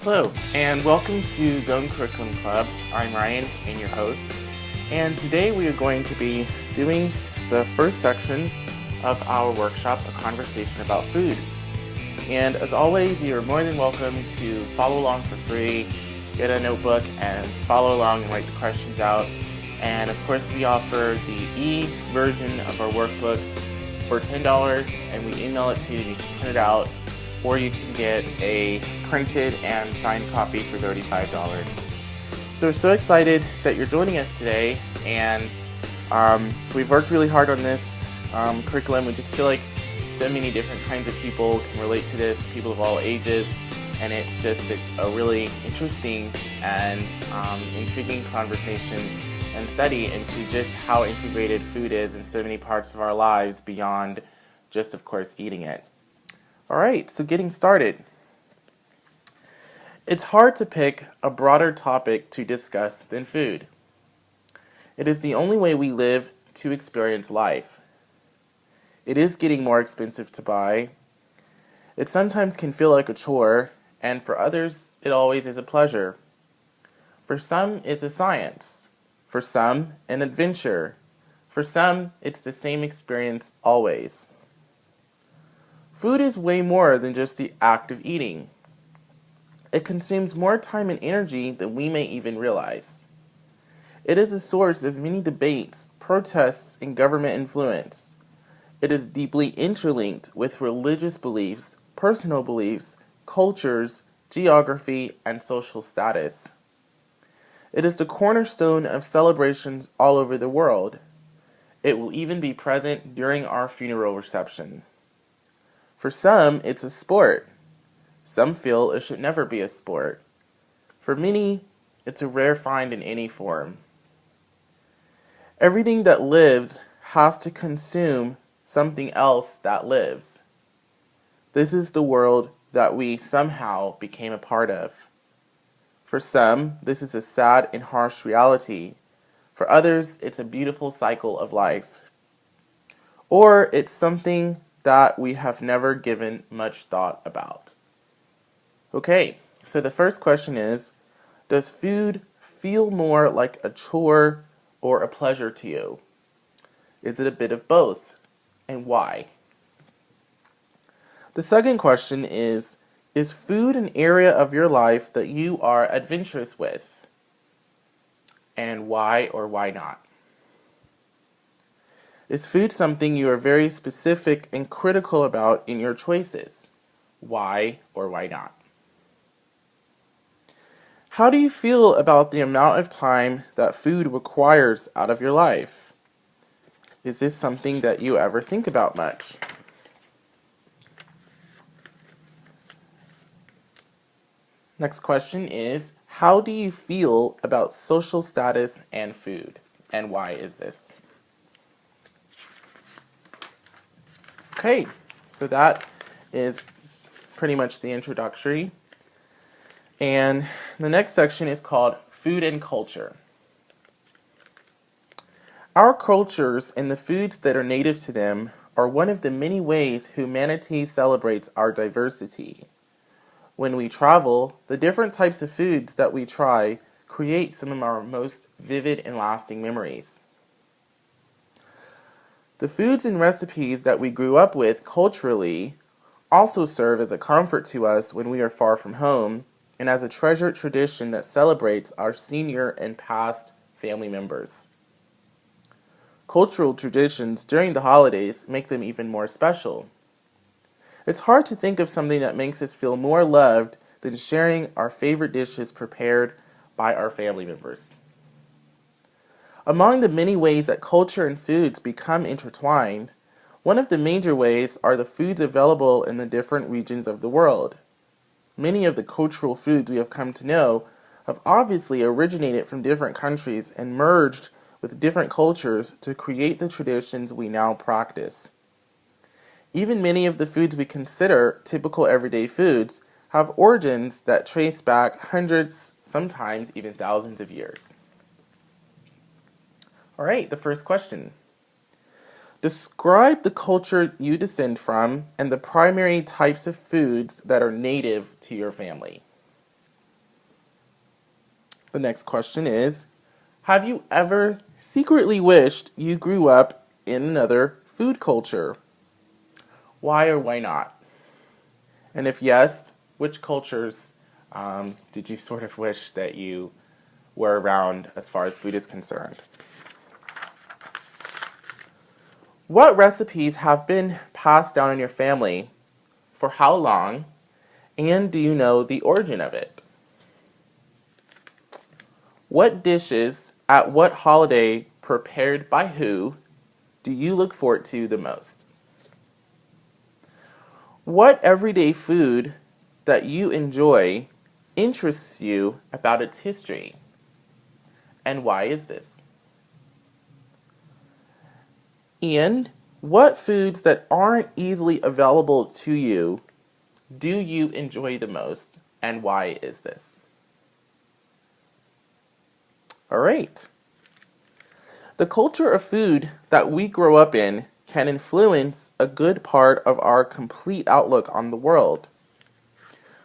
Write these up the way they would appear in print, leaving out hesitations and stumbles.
Hello, and welcome to Zone Curriculum Club. I'm Ryan, and your host. And today we are going to be doing the first section of our workshop, A Conversation About Food. And as always, you're more than welcome to follow along for free, get a notebook, and follow along and write the questions out. And of course, we offer the e-version of our workbooks for $10, and we email it to you, and you can print it out, or you can get a printed and signed copy for $35. So we're so excited that you're joining us today, and we've worked really hard on this curriculum. We just feel like so many different kinds of people can relate to this, people of all ages, and it's just a really interesting and intriguing conversation and study into just how integrated food is in so many parts of our lives beyond just, of course, eating it. All right, so getting started. It's hard to pick a broader topic to discuss than food. It is the only way we live to experience life. It is getting more expensive to buy. It sometimes can feel like a chore, and for others, it always is a pleasure. For some, it's a science. For some, an adventure. For some, it's the same experience always. Food is way more than just the act of eating. It consumes more time and energy than we may even realize. It is a source of many debates, protests, and government influence. It is deeply interlinked with religious beliefs, personal beliefs, cultures, geography, and social status. It is the cornerstone of celebrations all over the world. It will even be present during our funeral reception. For some, it's a sport. Some feel it should never be a sport. For many, it's a rare find in any form. Everything that lives has to consume something else that lives. This is the world that we somehow became a part of. For some, this is a sad and harsh reality. For others, it's a beautiful cycle of life. Or it's something that we have never given much thought about. Okay, so the first question is, does food feel more like a chore or a pleasure to you? Is it a bit of both? And why? The second question is food an area of your life that you are adventurous with? And why or why not? Is food something you are very specific and critical about in your choices? Why or why not? How do you feel about the amount of time that food requires out of your life? Is this something that you ever think about much? Next question is, how do you feel about social status and food? And why is this? Okay, so that is pretty much the introductory. And the next section is called Food and Culture. Our cultures and the foods that are native to them are one of the many ways humanity celebrates our diversity. When we travel, the different types of foods that we try create some of our most vivid and lasting memories. The foods and recipes that we grew up with culturally also serve as a comfort to us when we are far from home and as a treasured tradition that celebrates our senior and past family members. Cultural traditions during the holidays make them even more special. It's hard to think of something that makes us feel more loved than sharing our favorite dishes prepared by our family members. Among the many ways that culture and foods become intertwined, one of the major ways are the foods available in the different regions of the world. Many of the cultural foods we have come to know have obviously originated from different countries and merged with different cultures to create the traditions we now practice. Even many of the foods we consider typical everyday foods have origins that trace back hundreds, sometimes even thousands of years. All right, the first question. Describe the culture you descend from and the primary types of foods that are native to your family. The next question is, have you ever secretly wished you grew up in another food culture? Why or why not? And if yes, which cultures did you sort of wish that you were around as far as food is concerned? What recipes have been passed down in your family? For how long? And do you know the origin of it? What dishes at what holiday prepared by who do you look forward to the most? What everyday food that you enjoy interests you about its history? And why is this? And what foods that aren't easily available to you do you enjoy the most, and why is this? All right. The culture of food that we grow up in can influence a good part of our complete outlook on the world.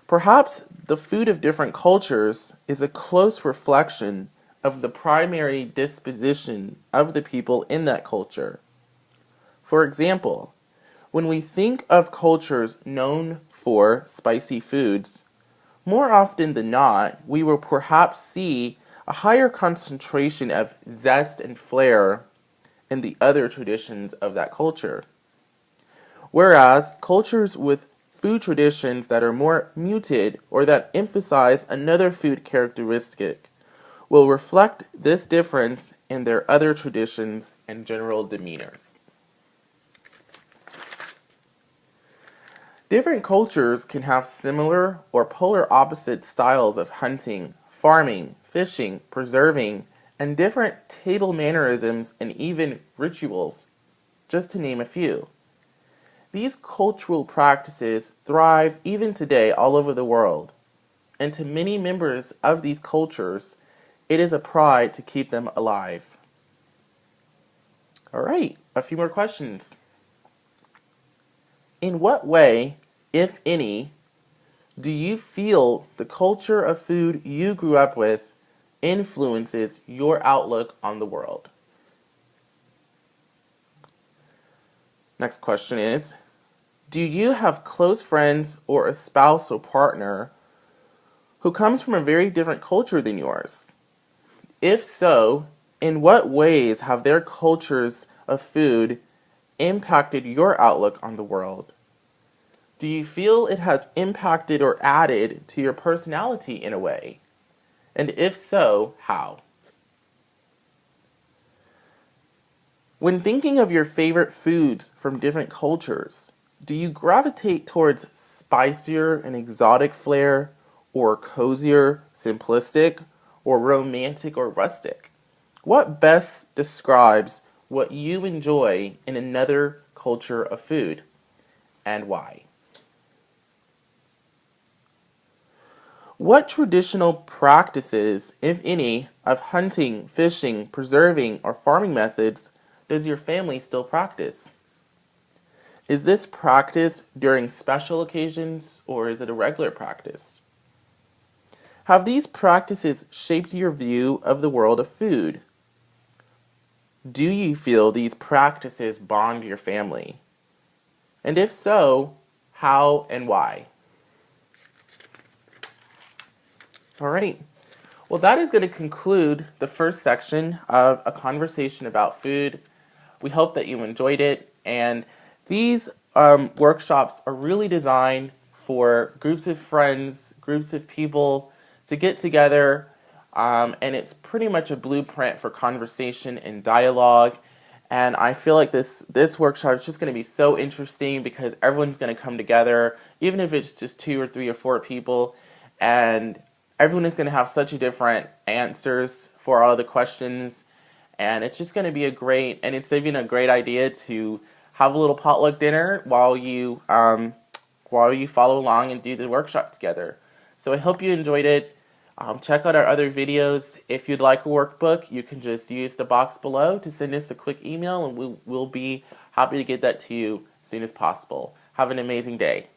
Perhaps the food of different cultures is a close reflection of the primary disposition of the people in that culture. For example, when we think of cultures known for spicy foods, more often than not, we will perhaps see a higher concentration of zest and flair in the other traditions of that culture. Whereas cultures with food traditions that are more muted or that emphasize another food characteristic will reflect this difference in their other traditions and general demeanors. Different cultures can have similar or polar opposite styles of hunting, farming, fishing, preserving, and different table mannerisms and even rituals, just to name a few. These cultural practices thrive even today all over the world, and to many members of these cultures, it is a pride to keep them alive. All right, a few more questions. In what way, if any, do you feel the culture of food you grew up with influences your outlook on the world? Next question is, do you have close friends or a spouse or partner who comes from a very different culture than yours? If so, in what ways have their cultures of food impacted your outlook on the world? Do you feel it has impacted or added to your personality in a way? And if so, how? When thinking of your favorite foods from different cultures, do you gravitate towards spicier and exotic flair, or cozier, simplistic, or romantic or rustic? What best describes what you enjoy in another culture of food, and why? What traditional practices, if any, of hunting, fishing, preserving, or farming methods does your family still practice? Is this practice during special occasions, or is it a regular practice? Have these practices shaped your view of the world of food? Do you feel these practices bond your family? And if so, how and why? All right. Well, that is going to conclude the first section of a conversation about food. We hope that you enjoyed it. And these workshops are really designed for groups of friends, groups of people to get together. And it's pretty much a blueprint for conversation and dialogue. And I feel like this workshop is just going to be so interesting because everyone's going to come together, even if it's just 2 or 3 or 4 people. And everyone is going to have such a different answers for all of the questions, and it's just going to be it's even a great idea to have a little potluck dinner while you follow along and do the workshop together. So I hope you enjoyed it. Check out our other videos. If you'd like a workbook, you can just use the box below to send us a quick email, and we'll be happy to get that to you as soon as possible. Have an amazing day.